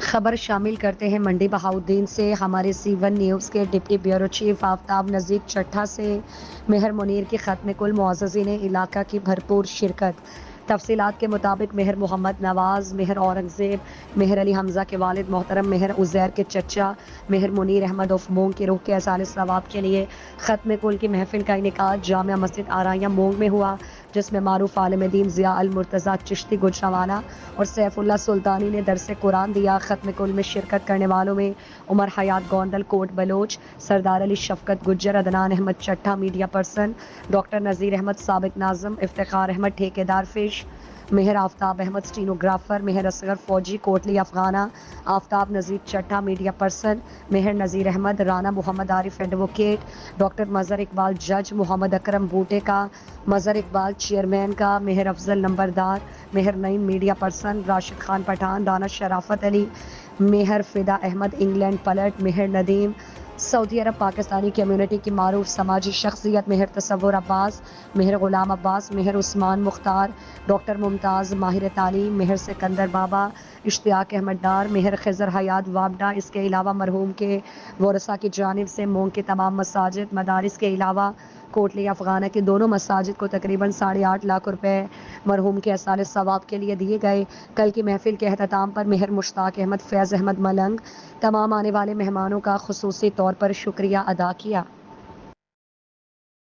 خبر شامل کرتے ہیں منڈی بہاؤدین سے۔ ہمارے سی1 نیوز کے ڈپٹی بیورو چیف آفتاب نذیر چٹھا سے مہر منیر کی ختم کل معززین علاقہ کی بھرپور شرکت۔ تفصیلات کے مطابق مہر محمد نواز، مہر اورنگزیب، مہر علی حمزہ کے والد محترم مہر عزیر کے چچا مہر منیر احمد اف مونگ کی روح کے ایصال ثواب کے لیے ختم کل کی محفل کا انعقاد جامع مسجد آرائیہ مونگ میں ہوا، جس میں معروف عالم دین ضیاء المرتضیٰ چشتی گوجرانوالہ اور سیف اللہ سلطانی نے درس قرآن دیا۔ ختم کل میں شرکت کرنے والوں میں عمر حیات گوندل کوٹ Baloch, Sardar Ali Shafqat Gujjar, Adnan Ahmed Chattha media person, doctor Nazir Ahmed سابق ناظم، افتخار احمد ٹھیکیدار فش، مہر آفتاب احمد اسٹینوگرافر، مہر اصغر فوجی Kotli Afghana, Aftab Nazir Chattha media person, Mehr Nazir Ahmed, Rana Muhammad Arif advocate, doctor Mazhar Iqbal جج، محمد اکرم بوٹے کا، مظہر اقبال چیئرمین کا، مہر افضل نمبردار، مہر نعیم میڈیا پرسن، راشد خان پٹھان، دانش شرافت علی، مہر فدا احمد انگلینڈ پلٹ، مہر ندیم سعودی عرب پاکستانی کمیونٹی کی معروف سماجی شخصیت، مہر تصور عباس، مہر غلام عباس، مہر عثمان مختار، ڈاکٹر ممتاز ماہر تعلیم، مہر سکندر بابا، اشتیاق احمد ڈار، مہر خضر حیات وابڈا۔ اس کے علاوہ مرحوم کے ورثاء کی جانب سے مونگ کے تمام مساجد، مدارس کے علاوہ کوٹلی افغانہ کی دونوں مساجد کو تقریباً 8.5 لاکھ روپے مرحوم کے ایصال ثواب کے لیے دیے گئے۔ کل کی محفل کے اختتام پر مہر مشتاق احمد، فیض احمد ملنگ تمام آنے والے مہمانوں کا خصوصی طور پر شکریہ ادا کیا۔